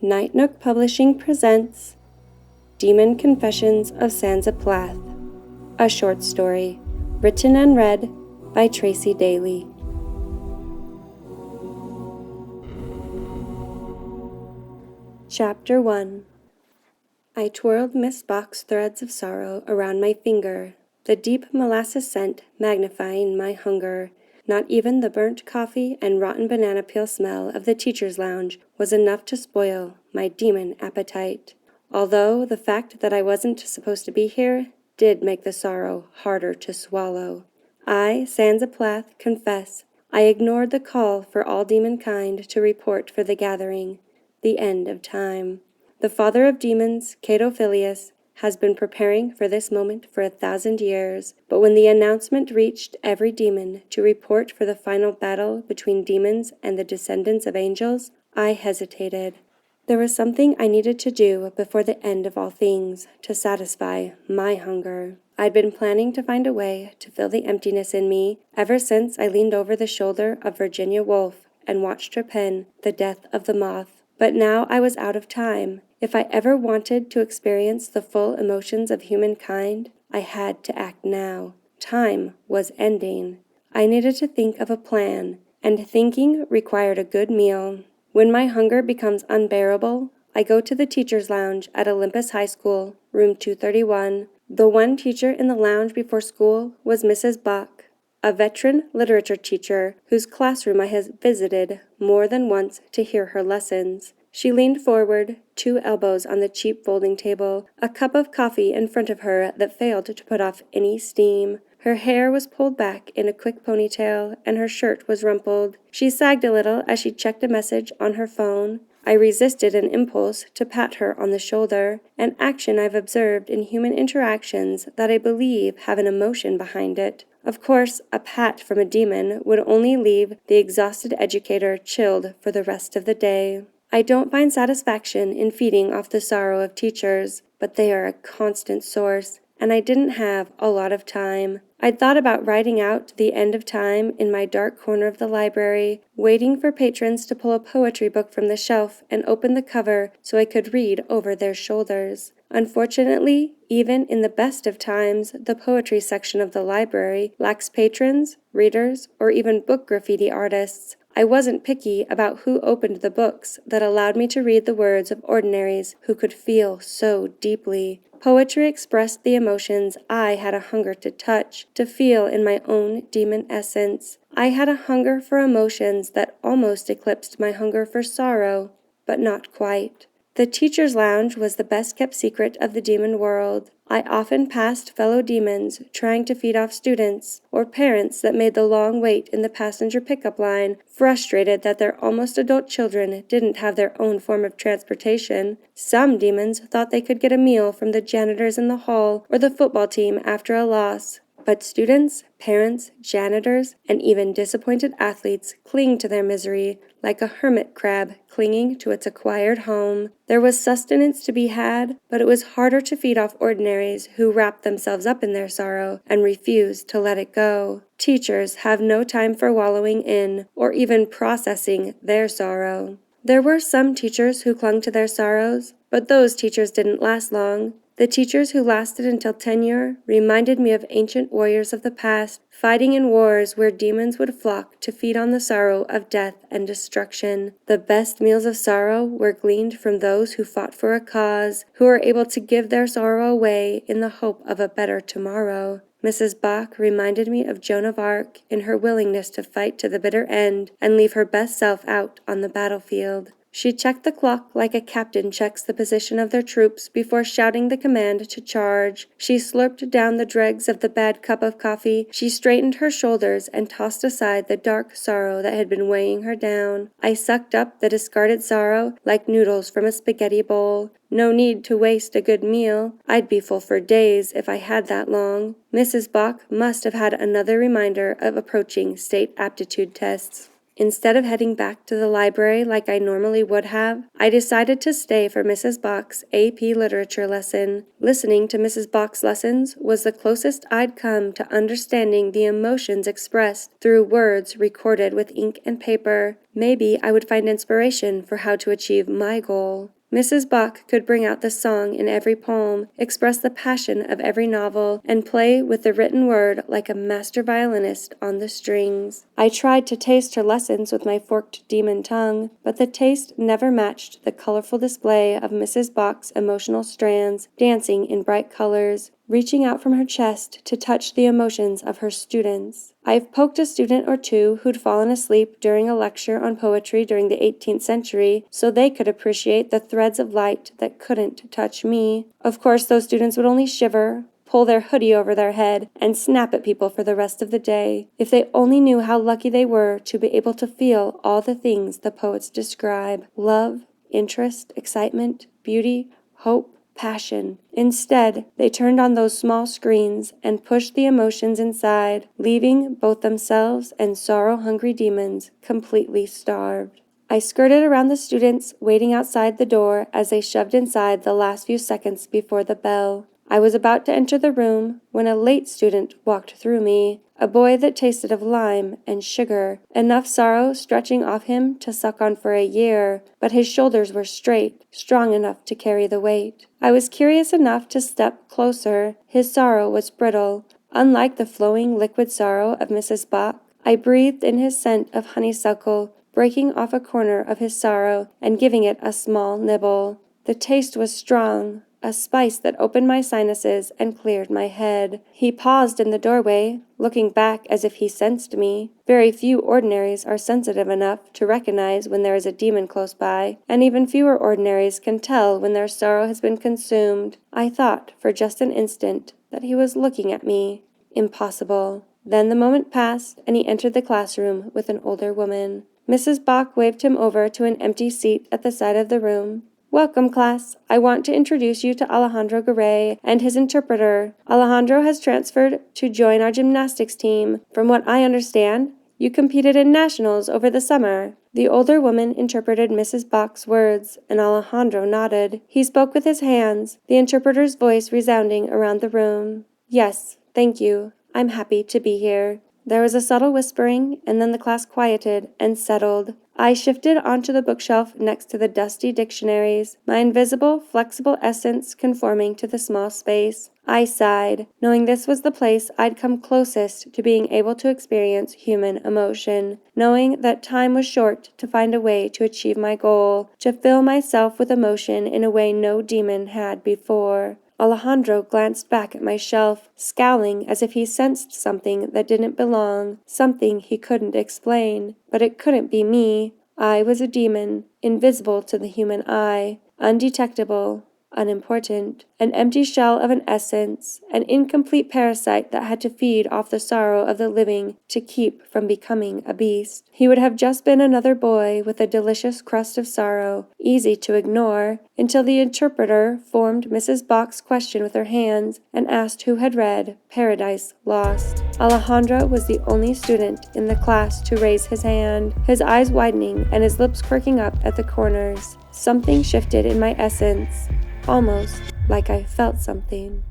Night Nook Publishing presents Demon Confessions of Sansa Plath, a short story, written and read by Tracy Daly. Chapter 1. I twirled Miss Bach's threads of sorrow around my finger, the deep molasses scent magnifying my hunger. Not even the burnt coffee and rotten banana peel smell of the teacher's lounge was enough to spoil my demon appetite. Although the fact that I wasn't supposed to be here did make the sorrow harder to swallow. I, Sansa Plath, confess, I ignored the call for all demon kind to report for the gathering, the end of time. The father of demons, Cato Filius, has been preparing for this moment for 1,000 years, but when the announcement reached every demon to report for the final battle between demons and the descendants of angels, I hesitated. There was something I needed to do before the end of all things to satisfy my hunger. I'd been planning to find a way to fill the emptiness in me ever since I leaned over the shoulder of Virginia Woolf and watched her pen The Death of the Moth. But now I was out of time. If I ever wanted to experience the full emotions of humankind, I had to act now. Time was ending. I needed to think of a plan, and thinking required a good meal. When my hunger becomes unbearable, I go to the teacher's lounge at Olympus High School, room 231. The one teacher in the lounge before school was Mrs. Bach, a veteran literature teacher whose classroom I had visited more than once to hear her lessons. She leaned forward, 2 elbows on the cheap folding table, a cup of coffee in front of her that failed to put off any steam. Her hair was pulled back in a quick ponytail, and her shirt was rumpled. She sagged a little as she checked a message on her phone. I resisted an impulse to pat her on the shoulder, an action I've observed in human interactions that I believe have an emotion behind it. Of course, a pat from a demon would only leave the exhausted educator chilled for the rest of the day. I don't find satisfaction in feeding off the sorrow of teachers, but they are a constant source, and I didn't have a lot of time. I'd thought about writing out the end of time in my dark corner of the library, waiting for patrons to pull a poetry book from the shelf and open the cover so I could read over their shoulders. Unfortunately, even in the best of times, the poetry section of the library lacks patrons, readers, or even book graffiti artists. I wasn't picky about who opened the books that allowed me to read the words of ordinaries who could feel so deeply. Poetry expressed the emotions I had a hunger to touch, to feel in my own demon essence. I had a hunger for emotions that almost eclipsed my hunger for sorrow, but not quite. The teacher's lounge was the best-kept secret of the demon world. I often passed fellow demons trying to feed off students, or parents that made the long wait in the passenger pickup line, frustrated that their almost adult children didn't have their own form of transportation. Some demons thought they could get a meal from the janitors in the hall or the football team after a loss. But students, parents, janitors, and even disappointed athletes cling to their misery like a hermit crab clinging to its acquired home. There was sustenance to be had, but it was harder to feed off ordinaries who wrapped themselves up in their sorrow and refused to let it go. Teachers have no time for wallowing in or even processing their sorrow. There were some teachers who clung to their sorrows, but those teachers didn't last long. The teachers who lasted until tenure reminded me of ancient warriors of the past, fighting in wars where demons would flock to feed on the sorrow of death and destruction. The best meals of sorrow were gleaned from those who fought for a cause, who were able to give their sorrow away in the hope of a better tomorrow. Mrs. Bach reminded me of Joan of Arc in her willingness to fight to the bitter end and leave her best self out on the battlefield. She checked the clock like a captain checks the position of their troops before shouting the command to charge. She slurped down the dregs of the bad cup of coffee. She straightened her shoulders and tossed aside the dark sorrow that had been weighing her down. I sucked up the discarded sorrow like noodles from a spaghetti bowl. No need to waste a good meal. I'd be full for days if I had that long. Mrs. Bach must have had another reminder of approaching state aptitude tests. Instead of heading back to the library like I normally would have, I decided to stay for Mrs. Bach's AP literature lesson. Listening to Mrs. Bach's lessons was the closest I'd come to understanding the emotions expressed through words recorded with ink and paper. Maybe I would find inspiration for how to achieve my goal. Mrs. Bach could bring out the song in every poem, express the passion of every novel, and play with the written word like a master violinist on the strings. I tried to taste her lessons with my forked demon tongue, but the taste never matched the colorful display of Mrs. Bach's emotional strands dancing in bright colors, reaching out from her chest to touch the emotions of her students. I've poked a student or two who'd fallen asleep during a lecture on poetry during the 18th century so they could appreciate the threads of light that couldn't touch me. Of course, those students would only shiver, pull their hoodie over their head, and snap at people for the rest of the day. If they only knew how lucky they were to be able to feel all the things the poets describe: love, interest, excitement, beauty, hope, passion. Instead, they turned on those small screens and pushed the emotions inside, leaving both themselves and sorrow-hungry demons completely starved. I skirted around the students waiting outside the door as they shoved inside the last few seconds before the bell. I was about to enter the room when a late student walked through me, a boy that tasted of lime and sugar, enough sorrow stretching off him to suck on for a year, but his shoulders were straight, strong enough to carry the weight. I was curious enough to step closer. His sorrow was brittle, unlike the flowing liquid sorrow of Mrs. Bach. I breathed in his scent of honeysuckle, breaking off a corner of his sorrow and giving it a small nibble. The taste was strong, a spice that opened my sinuses and cleared my head. He paused in the doorway, looking back as if he sensed me. Very few ordinaries are sensitive enough to recognize when there is a demon close by, and even fewer ordinaries can tell when their sorrow has been consumed. I thought for just an instant that he was looking at me. Impossible. Then the moment passed, and he entered the classroom with an older woman. Mrs. Bach waved him over to an empty seat at the side of the room. "Welcome, class. I want to introduce you to Alejandro Garay and his interpreter. Alejandro has transferred to join our gymnastics team. From what I understand, you competed in nationals over the summer." The older woman interpreted Mrs. Bach's words, and Alejandro nodded. He spoke with his hands, the interpreter's voice resounding around the room. "Yes, thank you. I'm happy to be here." There was a subtle whispering, and then the class quieted and settled. I shifted onto the bookshelf next to the dusty dictionaries, my invisible, flexible essence conforming to the small space. I sighed, knowing this was the place I'd come closest to being able to experience human emotion, knowing that time was short to find a way to achieve my goal, to fill myself with emotion in a way no demon had before. Alejandro glanced back at my shelf, scowling as if he sensed something that didn't belong, something he couldn't explain. But it couldn't be me. I was a demon, invisible to the human eye, undetectable, unimportant, an empty shell of an essence, an incomplete parasite that had to feed off the sorrow of the living to keep from becoming a beast. He would have just been another boy with a delicious crust of sorrow, easy to ignore, until the interpreter formed Mrs. Bach's question with her hands and asked who had read Paradise Lost. Alejandro was the only student in the class to raise his hand, his eyes widening and his lips quirking up at the corners. Something shifted in my essence, almost like I felt something.